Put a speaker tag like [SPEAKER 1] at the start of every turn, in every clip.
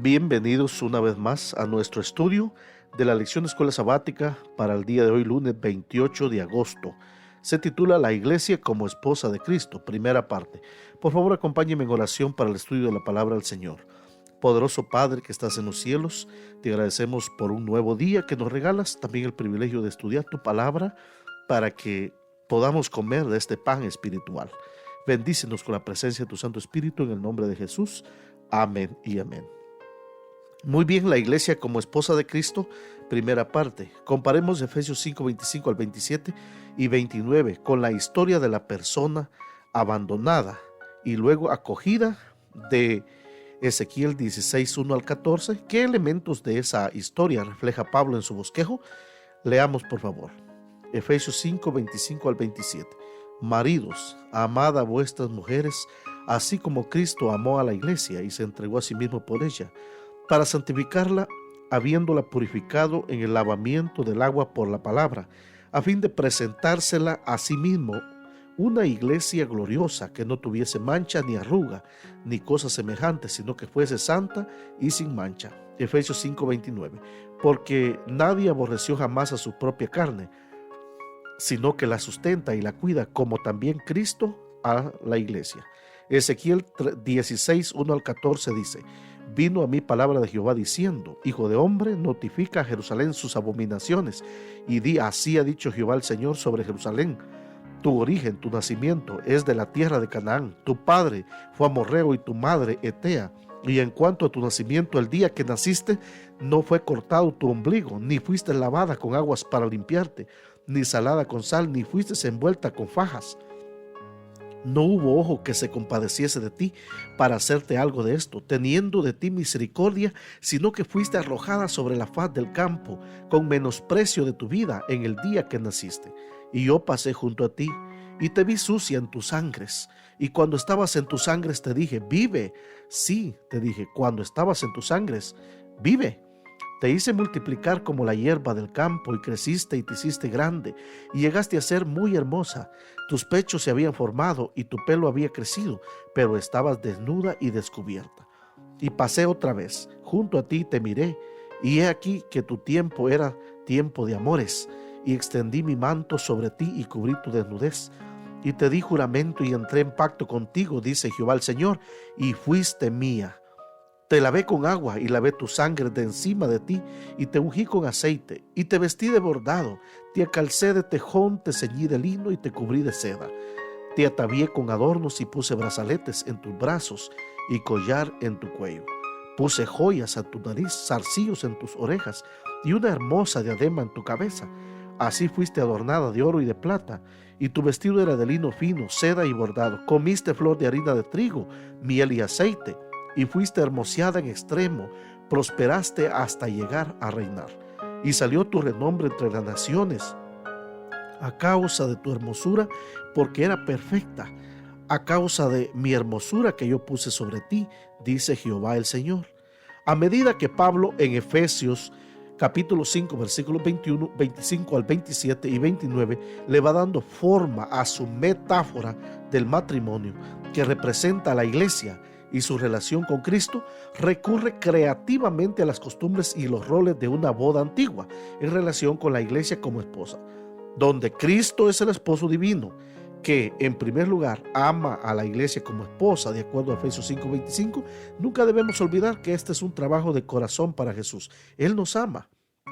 [SPEAKER 1] Bienvenidos una vez más a nuestro estudio de la lección de escuela sabática para el día de hoy, lunes 28 de agosto. Se titula La Iglesia como Esposa de Cristo, primera parte. Por favor, acompáñenme en oración para el estudio de la palabra del Señor. Poderoso Padre que estás en los cielos, te agradecemos por un nuevo día que nos regalas, también el privilegio de estudiar tu palabra para que podamos comer de este pan espiritual. Bendícenos con la presencia de tu Santo Espíritu en el nombre de Jesús. Amén y amén. Muy bien, la iglesia como esposa de Cristo, primera parte. Comparemos Efesios 5, 25 al 27 y 29 con la historia de la persona abandonada y luego acogida de Ezequiel 16, 1 al 14. ¿Qué elementos de esa historia refleja Pablo en su bosquejo? Leamos por favor. Efesios 5, 25 al 27. Maridos, amad a vuestras mujeres, así como Cristo amó a la iglesia y se entregó a sí mismo por ella, para santificarla, habiéndola purificado en el lavamiento del agua por la palabra, a fin de presentársela a sí mismo una iglesia gloriosa, que no tuviese mancha ni arruga, ni cosa semejante, sino que fuese santa y sin mancha. Efesios 5:29. Porque nadie aborreció jamás a su propia carne, sino que la sustenta y la cuida, como también Cristo a la iglesia. Ezequiel 16, 1 al 14 dice: Vino a mí palabra de Jehová diciendo: Hijo de hombre, notifica a Jerusalén sus abominaciones, y di: así ha dicho Jehová el Señor sobre Jerusalén. Tu origen, tu nacimiento es de la tierra de Canaán, tu padre fue amorreo y tu madre etea. Y en cuanto a tu nacimiento, el día que naciste, no fue cortado tu ombligo, ni fuiste lavada con aguas para limpiarte, ni salada con sal, ni fuiste envuelta con fajas. No hubo ojo que se compadeciese de ti para hacerte algo de esto, teniendo de ti misericordia, sino que fuiste arrojada sobre la faz del campo, con menosprecio de tu vida en el día que naciste. Y yo pasé junto a ti, y te vi sucia en tus sangres. Y cuando estabas en tus sangres te dije: vive. Sí, te dije, cuando estabas en tus sangres, vive. Te hice multiplicar como la hierba del campo, y creciste y te hiciste grande, y llegaste a ser muy hermosa. Tus pechos se habían formado, y tu pelo había crecido, pero estabas desnuda y descubierta. Y pasé otra vez, junto a ti y te miré, y he aquí que tu tiempo era tiempo de amores, y extendí mi manto sobre ti y cubrí tu desnudez. Y te di juramento y entré en pacto contigo, dice Jehová el Señor, y fuiste mía. Te lavé con agua y lavé tu sangre de encima de ti, y te ungí con aceite, y te vestí de bordado, te acalcé de tejón, te ceñí de lino y te cubrí de seda. Te atavié con adornos y puse brazaletes en tus brazos y collar en tu cuello. Puse joyas a tu nariz, zarcillos en tus orejas y una hermosa diadema en tu cabeza. Así fuiste adornada de oro y de plata, y tu vestido era de lino fino, seda y bordado. Comiste flor de harina de trigo, miel y aceite, y fuiste hermoseada en extremo, prosperaste hasta llegar a reinar. Y salió tu renombre entre las naciones a causa de tu hermosura, porque era perfecta, a causa de mi hermosura que yo puse sobre ti, dice Jehová el Señor. A medida que Pablo en Efesios capítulo 5, versículos 21, 25 al 27 y 29 le va dando forma a su metáfora del matrimonio, que representa a la iglesia y su relación con Cristo, recurre creativamente a las costumbres y los roles de una boda antigua en relación con la iglesia como esposa, donde Cristo es el esposo divino, que en primer lugar ama a la iglesia como esposa, de acuerdo a Efesios 5:25. Nunca debemos olvidar que este es un trabajo de corazón para Jesús. Él nos ama.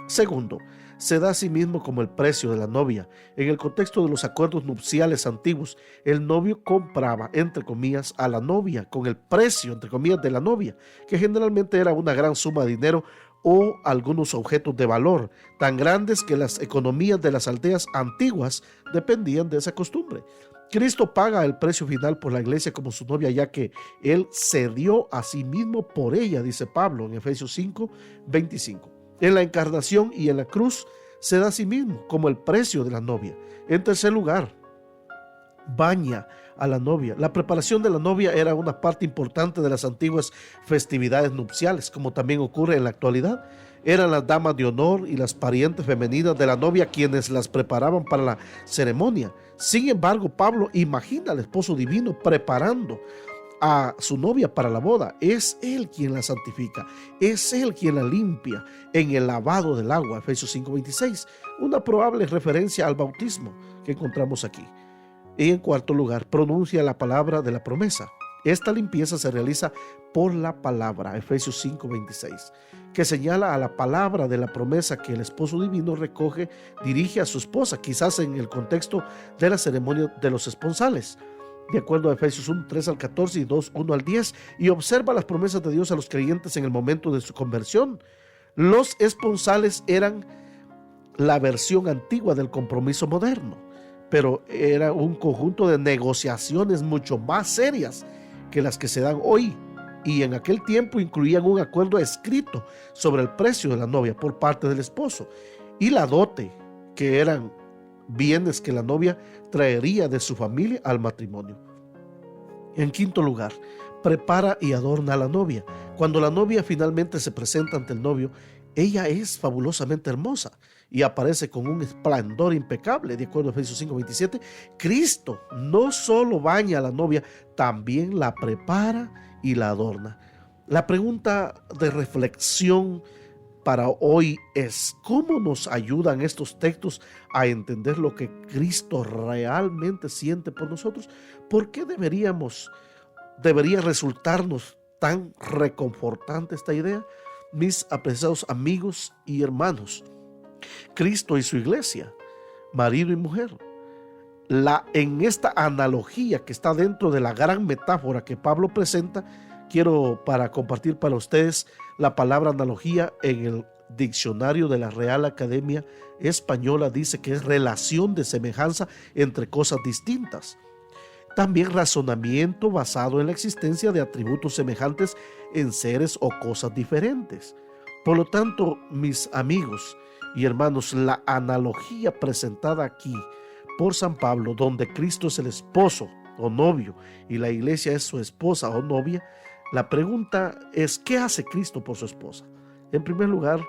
[SPEAKER 1] Segundo, se da a sí mismo como el precio de la novia. En el contexto de los acuerdos nupciales antiguos, el novio compraba, entre comillas, a la novia con el precio, entre comillas, de la novia, que generalmente era una gran suma de dinero o algunos objetos de valor, tan grandes que las economías de las aldeas antiguas dependían de esa costumbre. Cristo paga el precio final por la iglesia como su novia, ya que Él se dio a sí mismo por ella, dice Pablo en Efesios 5:25. En la encarnación y en la cruz se da a sí mismo como el precio de la novia. En tercer lugar, baña a la novia. La preparación de la novia era una parte importante de las antiguas festividades nupciales, como también ocurre en la actualidad. Eran las damas de honor y las parientes femeninas de la novia quienes las preparaban para la ceremonia. Sin embargo, Pablo imagina al esposo divino preparando a su novia para la boda. Es Él quien la santifica, es Él quien la limpia en el lavado del agua, Efesios 5:26, una probable referencia al bautismo que encontramos aquí. Y en cuarto lugar, pronuncia la palabra de la promesa. Esta limpieza se realiza por la palabra, Efesios 5:26, que señala a la palabra de la promesa que el esposo divino recoge, dirige a su esposa, quizás en el contexto de la ceremonia de los esponsales, de acuerdo a Efesios 1:3-14 y 2:1-10, y observa las promesas de Dios a los creyentes en el momento de su conversión. Los esponsales eran la versión antigua del compromiso moderno, pero era un conjunto de negociaciones mucho más serias que las que se dan hoy, y en aquel tiempo incluían un acuerdo escrito sobre el precio de la novia por parte del esposo y la dote, que eran bienes que la novia traería de su familia al matrimonio. En quinto lugar, prepara y adorna a la novia. Cuando la novia finalmente se presenta ante el novio, ella es fabulosamente hermosa y aparece con un esplendor impecable, de acuerdo a Efesios 5:27. Cristo no solo baña a la novia, también la prepara y la adorna. La pregunta de reflexión para hoy es: ¿cómo nos ayudan estos textos a entender lo que Cristo realmente siente por nosotros? ¿Por qué debería resultarnos tan reconfortante esta idea? Mis apreciados amigos y hermanos, Cristo y su iglesia, marido y mujer, en esta analogía que está dentro de la gran metáfora que Pablo presenta, quiero para compartir para ustedes la palabra analogía. En el diccionario de la Real Academia Española dice que es relación de semejanza entre cosas distintas. También razonamiento basado en la existencia de atributos semejantes en seres o cosas diferentes. Por lo tanto, mis amigos y hermanos, la analogía presentada aquí por San Pablo, donde Cristo es el esposo o novio y la iglesia es su esposa o novia, la pregunta es: ¿qué hace Cristo por su esposa? En primer lugar,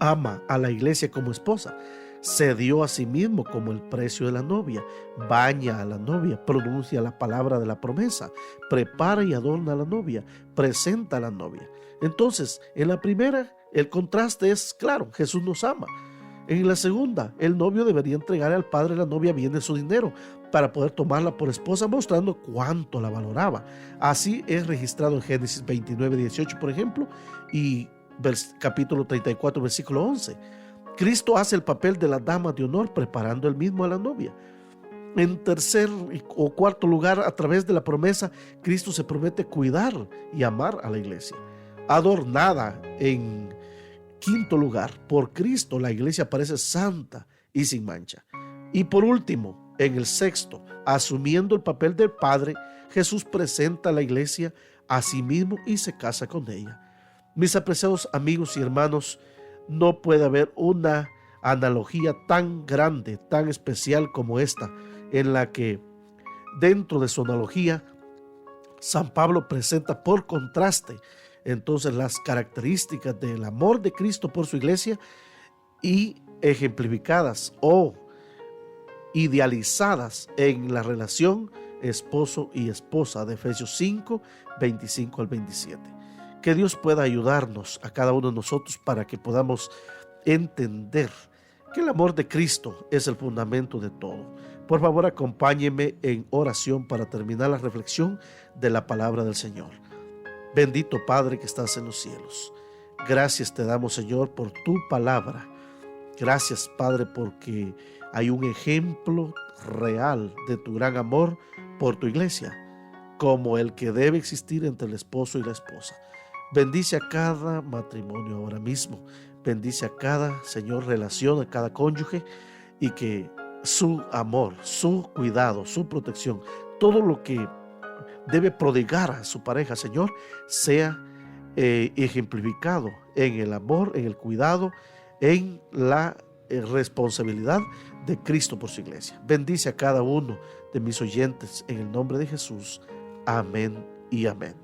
[SPEAKER 1] ama a la iglesia como esposa. Se dio a sí mismo como el precio de la novia, baña a la novia, pronuncia la palabra de la promesa, prepara y adorna a la novia, presenta a la novia. Entonces, en la primera, el contraste es claro: Jesús nos ama. En la segunda, el novio debería entregar al padre de la novia bien de su dinero para poder tomarla por esposa, mostrando cuánto la valoraba. Así es registrado en Génesis 29:18, por ejemplo, y capítulo 34, versículo 11. Cristo hace el papel de la dama de honor, preparando él mismo a la novia. En tercer o cuarto lugar, a través de la promesa, Cristo se promete cuidar y amar a la iglesia. Adornada. En quinto lugar, por Cristo la iglesia parece santa y sin mancha. Y por último, en el sexto, asumiendo el papel del Padre, Jesús presenta a la iglesia a sí mismo y se casa con ella. Mis apreciados amigos y hermanos, no puede haber una analogía tan grande, tan especial como esta, en la que dentro de su analogía San Pablo presenta por contraste entonces las características del amor de Cristo por su iglesia y ejemplificadas o idealizadas en la relación esposo y esposa de Efesios 5:25-27. Que Dios pueda ayudarnos a cada uno de nosotros para que podamos entender que el amor de Cristo es el fundamento de todo. Por favor, acompáñeme en oración para terminar la reflexión de la palabra del Señor. Bendito Padre que estás en los cielos, gracias te damos, Señor, por tu palabra. Gracias, Padre, porque hay un ejemplo real de tu gran amor por tu iglesia, como el que debe existir entre el esposo y la esposa. Bendice a cada matrimonio ahora mismo. Bendice a cada, Señor, relación, a cada cónyuge, y que su amor, su cuidado, su protección, todo lo que debe prodigar a su pareja, Señor, sea ejemplificado en el amor, en el cuidado, en la responsabilidad de Cristo por su iglesia. Bendice a cada uno de mis oyentes en el nombre de Jesús. Amén y amén.